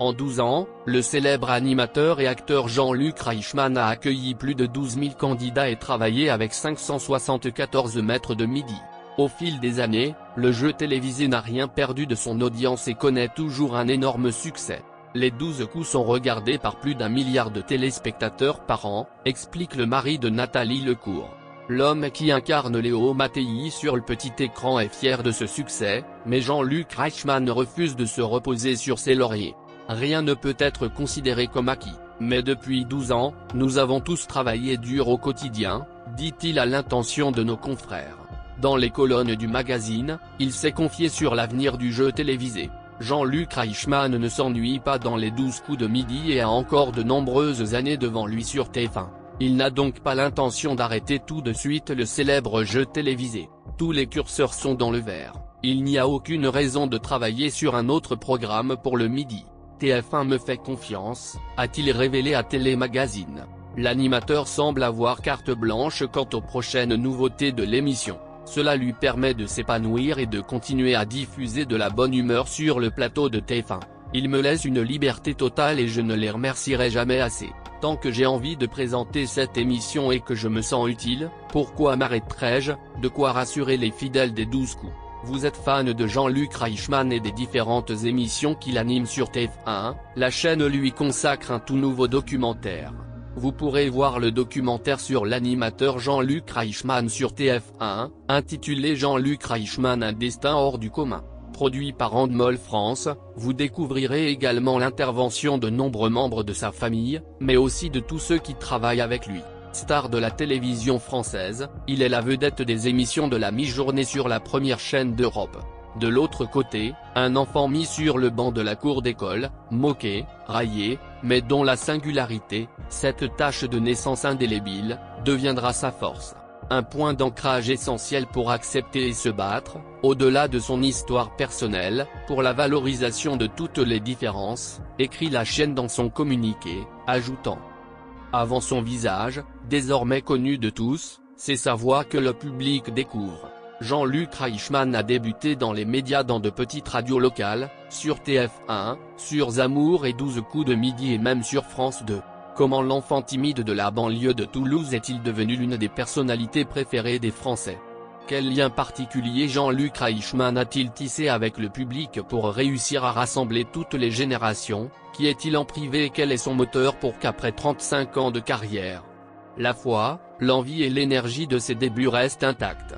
En 12 ans, le célèbre animateur et acteur Jean-Luc Reichmann a accueilli plus de 12 000 candidats et travaillé avec 574 maîtres de midi. Au fil des années, le jeu télévisé n'a rien perdu de son audience et connaît toujours un énorme succès. Les 12 coups sont regardés par plus d'1 milliard de téléspectateurs par an, explique le mari de Nathalie Lecourt. L'homme qui incarne Léo Mattei sur le petit écran est fier de ce succès, mais Jean-Luc Reichmann refuse de se reposer sur ses lauriers. Rien ne peut être considéré comme acquis, mais depuis 12 ans, nous avons tous travaillé dur au quotidien, dit-il à l'intention de nos confrères. Dans les colonnes du magazine, il s'est confié sur l'avenir du jeu télévisé. Jean-Luc Reichmann ne s'ennuie pas dans les 12 coups de midi et a encore de nombreuses années devant lui sur TF1. Il n'a donc pas l'intention d'arrêter tout de suite le célèbre jeu télévisé. Tous les curseurs sont dans le vert. Il n'y a aucune raison de travailler sur un autre programme pour le midi. TF1 me fait confiance, a-t-il révélé à Télémagazine. L'animateur semble avoir carte blanche quant aux prochaines nouveautés de l'émission. Cela lui permet de s'épanouir et de continuer à diffuser de la bonne humeur sur le plateau de TF1. Il me laisse une liberté totale et je ne les remercierai jamais assez. Tant que j'ai envie de présenter cette émission et que je me sens utile, pourquoi m'arrêterai-je? De quoi rassurer les fidèles des 12 coups. Vous êtes fan de Jean-Luc Reichmann et des différentes émissions qu'il anime sur TF1, la chaîne lui consacre un tout nouveau documentaire. Vous pourrez voir le documentaire sur l'animateur Jean-Luc Reichmann sur TF1, intitulé Jean-Luc Reichmann, un destin hors du commun. Produit par Endemol France, vous découvrirez également l'intervention de nombreux membres de sa famille, mais aussi de tous ceux qui travaillent avec lui. Star de la télévision française, il est la vedette des émissions de la mi-journée sur la première chaîne d'Europe. De l'autre côté, un enfant mis sur le banc de la cour d'école, moqué, raillé, mais dont la singularité, cette tache de naissance indélébile, deviendra sa force. Un point d'ancrage essentiel pour accepter et se battre, au-delà de son histoire personnelle, pour la valorisation de toutes les différences, écrit la chaîne dans son communiqué, ajoutant. Avant son visage, désormais connu de tous, c'est sa voix que le public découvre. Jean-Luc Reichmann a débuté dans les médias dans de petites radios locales, sur TF1, sur Zamour et 12 coups de midi et même sur France 2. Comment l'enfant timide de la banlieue de Toulouse est-il devenu l'une des personnalités préférées des Français? Quel lien particulier Jean-Luc Reichmann a-t-il tissé avec le public pour réussir à rassembler toutes les générations? Qui est-il en privé et quel est son moteur pour qu'après 35 ans de carrière, la foi, l'envie et l'énergie de ses débuts restent intactes?